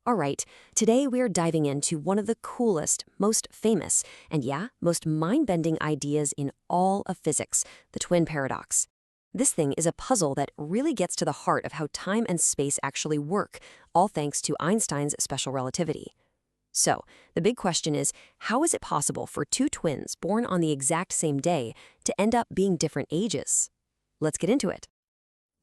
All right, today we're diving into one of the coolest, most famous, and yeah, most mind-bending ideas in all of physics, the twin paradox. This thing is a puzzle that really gets to the heart of how time and space actually work, all thanks to Einstein's special relativity. So, the big question is, how is it possible for two twins born on the exact same day to end up being different ages? Let's get into it.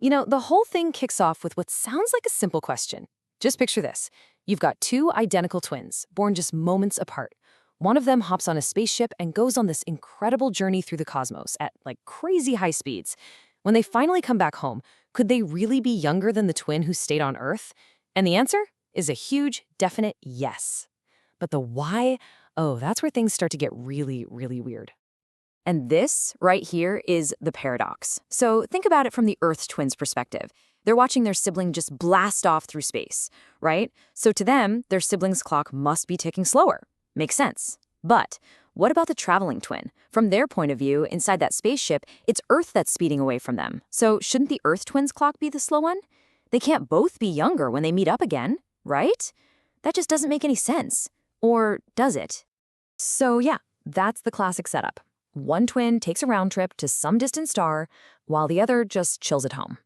The whole thing kicks off with what sounds like a simple question. Just picture this. You've got two identical twins, born just moments apart. One of them hops on a spaceship and goes on this incredible journey through the cosmos at, crazy high speeds. When they finally come back home, could they really be younger than the twin who stayed on Earth? And the answer is a huge, definite yes. But the why? Oh, that's where things start to get really, really weird. And this right here is the paradox. So think about it from the Earth twins' perspective. They're watching their sibling just blast off through space, right? So to them, their sibling's clock must be ticking slower. Makes sense. But what about the traveling twin? From their point of view, inside that spaceship, it's Earth that's speeding away from them. So shouldn't the Earth twins' clock be the slow one? They can't both be younger when they meet up again, right? That just doesn't make any sense. Or does it? So yeah, that's the classic setup. One twin takes a round trip to some distant star, while the other just chills at home.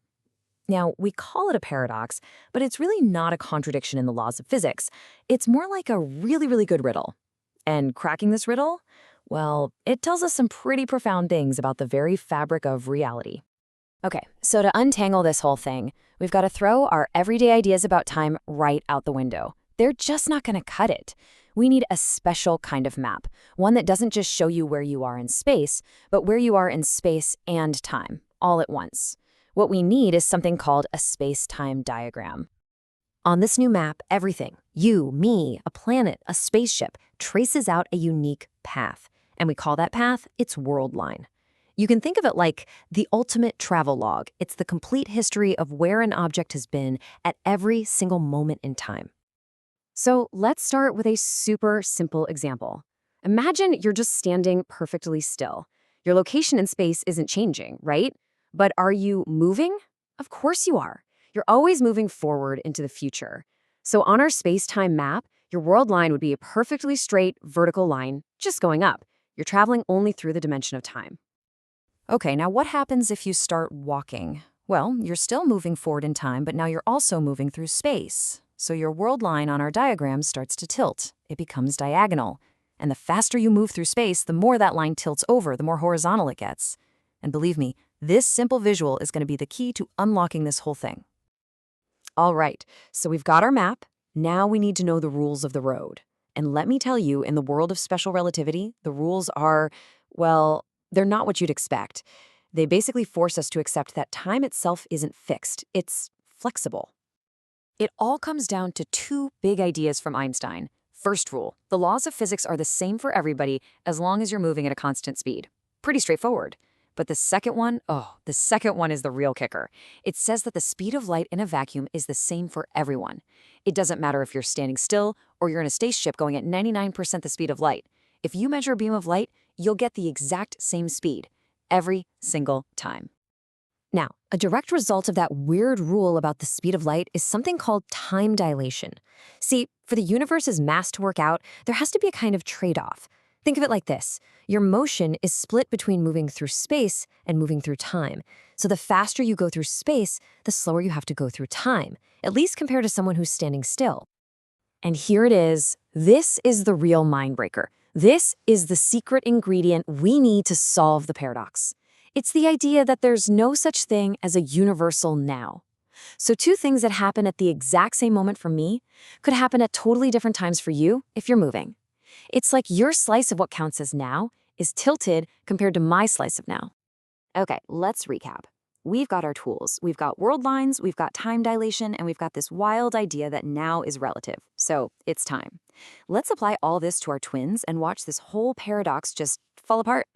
Now, we call it a paradox, but it's really not a contradiction in the laws of physics. It's more like a really, really good riddle. And cracking this riddle? Well, it tells us some pretty profound things about the very fabric of reality. Okay, so to untangle this whole thing, we've got to throw our everyday ideas about time right out the window. They're just not going to cut it. We need a special kind of map, one that doesn't just show you where you are in space, but where you are in space and time, all at once. What we need is something called a space-time diagram. On this new map, everything, you, me, a planet, a spaceship, traces out a unique path. And we call that path its world line. You can think of it like the ultimate travel log. It's the complete history of where an object has been at every single moment in time. So let's start with a super simple example. Imagine you're just standing perfectly still. Your location in space isn't changing, right? But are you moving? Of course you are. You're always moving forward into the future. So on our space-time map, your world line would be a perfectly straight vertical line, just going up. You're traveling only through the dimension of time. Okay, now what happens if you start walking? Well, you're still moving forward in time, but now you're also moving through space. So your world line on our diagram starts to tilt. It becomes diagonal. And the faster you move through space, the more that line tilts over, the more horizontal it gets. And believe me, this simple visual is going to be the key to unlocking this whole thing. All right, so we've got our map. Now we need to know the rules of the road. And let me tell you, in the world of special relativity, the rules are, well, they're not what you'd expect. They basically force us to accept that time itself isn't fixed. It's flexible. It all comes down to two big ideas from Einstein. First rule, the laws of physics are the same for everybody as long as you're moving at a constant speed. Pretty straightforward. But the second one is the real kicker. It says that the speed of light in a vacuum is the same for everyone. It doesn't matter if you're standing still or you're in a spaceship going at 99% the speed of light. If you measure a beam of light, you'll get the exact same speed every single time. Now, a direct result of that weird rule about the speed of light is something called time dilation. See, for the universe's mass to work out, there has to be a kind of trade-off. Think of it like this. Your motion is split between moving through space and moving through time. So the faster you go through space, the slower you have to go through time, at least compared to someone who's standing still. And here it is. This is the real mind-breaker. This is the secret ingredient we need to solve the paradox. It's the idea that there's no such thing as a universal now. So two things that happen at the exact same moment for me could happen at totally different times for you if you're moving. It's like your slice of what counts as now is tilted compared to my slice of now. Okay, let's recap. We've got our tools. We've got world lines, we've got time dilation, and we've got this wild idea that now is relative. So it's time. Let's apply all this to our twins and watch this whole paradox just fall apart.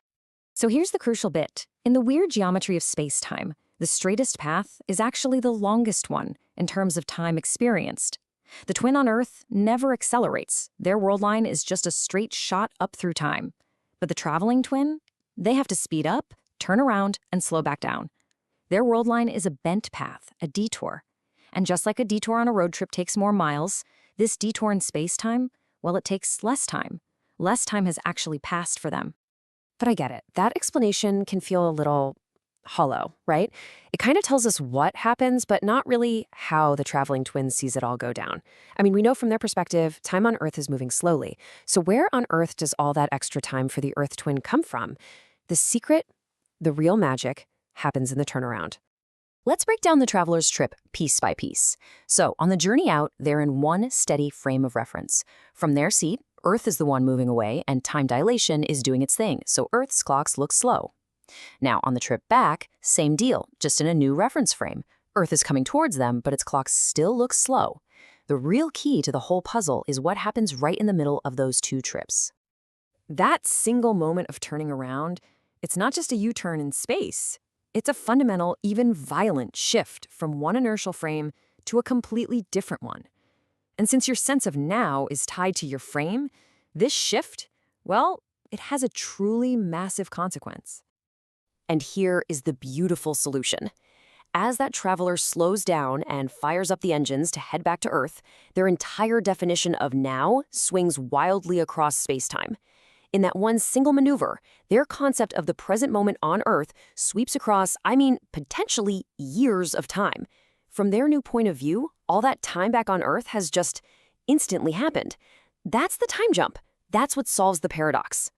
So here's the crucial bit. In the weird geometry of space-time, the straightest path is actually the longest one in terms of time experienced. The twin on Earth never accelerates. Their world line is just a straight shot up through time. But the traveling twin, they have to speed up, turn around, and slow back down. Their world line is a bent path, a detour. And just like a detour on a road trip takes more miles, This detour in space-time, well, it takes less time. Less time has actually passed for them. But I get it. That explanation can feel a little hollow, right? It kind of tells us what happens, but not really how the traveling twin sees it all go down. I mean, we know from their perspective, time on Earth is moving slowly. So where on Earth does all that extra time for the Earth twin come from? The secret, the real magic, happens in the turnaround. Let's break down the traveler's trip piece by piece. So on the journey out, they're in one steady frame of reference. From their seat, Earth is the one moving away, and time dilation is doing its thing, so Earth's clocks look slow. Now, on the trip back, same deal, just in a new reference frame. Earth is coming towards them, but its clock still looks slow. The real key to the whole puzzle is what happens right in the middle of those two trips. That single moment of turning around, it's not just a U-turn in space. It's a fundamental, even violent shift from one inertial frame to a completely different one. And since your sense of now is tied to your frame, this shift, well, it has a truly massive consequence. And here is the beautiful solution. As that traveler slows down and fires up the engines to head back to Earth, their entire definition of now swings wildly across space-time. In that one single maneuver, their concept of the present moment on Earth sweeps across, potentially years of time. From their new point of view, all that time back on Earth has just instantly happened. That's the time jump. That's what solves the paradox.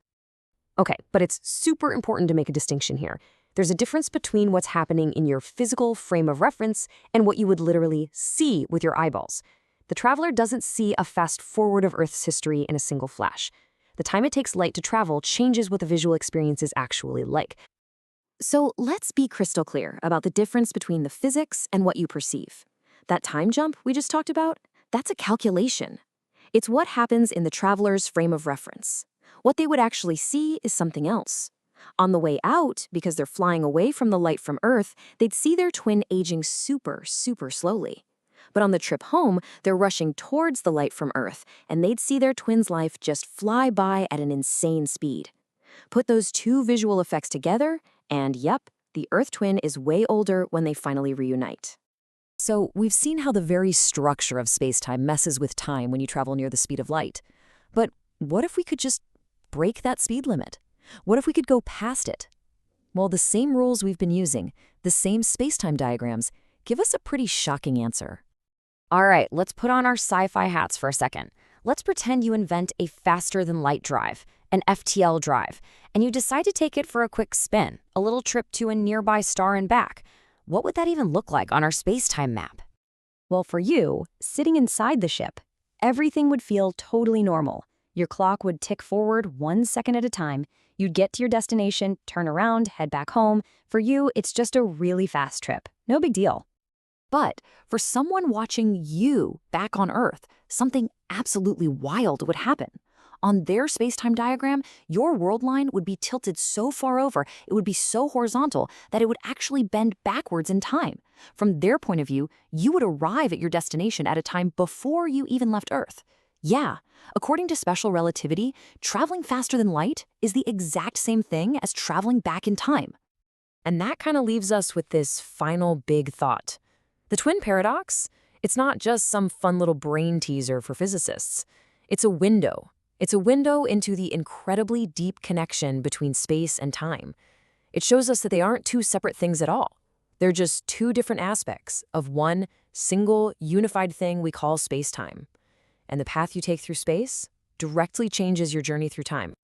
Okay, but it's super important to make a distinction here. There's a difference between what's happening in your physical frame of reference and what you would literally see with your eyeballs. The traveler doesn't see a fast forward of Earth's history in a single flash. The time it takes light to travel changes what the visual experience is actually like. So let's be crystal clear about the difference between the physics and what you perceive. That time jump we just talked about, that's a calculation. It's what happens in the traveler's frame of reference. What they would actually see is something else. On the way out, because they're flying away from the light from Earth, they'd see their twin aging super slowly. But on the trip home, they're rushing towards the light from Earth, and they'd see their twin's life just fly by at an insane speed. Put those two visual effects together, and yep, the Earth twin is way older when they finally reunite. So we've seen how the very structure of space-time messes with time when you travel near the speed of light. But what if we could just break that speed limit? What if we could go past it? Well, the same rules we've been using, the same space-time diagrams, give us a pretty shocking answer. All right, let's put on our sci-fi hats for a second. Let's pretend you invent a faster-than-light drive, an FTL drive, and you decide to take it for a quick spin, a little trip to a nearby star and back. What would that even look like on our space-time map? Well, for you, sitting inside the ship, everything would feel totally normal. Your clock would tick forward 1 second at a time. You'd get to your destination, turn around, head back home. For you, it's just a really fast trip. No big deal. But for someone watching you back on Earth, something absolutely wild would happen. On their space-time diagram, your world line would be tilted so far over, it would be so horizontal that it would actually bend backwards in time. From their point of view, you would arrive at your destination at a time before you even left Earth. Yeah, according to special relativity, traveling faster than light is the exact same thing as traveling back in time. And that kind of leaves us with this final big thought. The twin paradox, it's not just some fun little brain teaser for physicists. It's a window. It's a window into the incredibly deep connection between space and time. It shows us that they aren't two separate things at all. They're just two different aspects of one single, unified thing we call space-time. And the path you take through space directly changes your journey through time.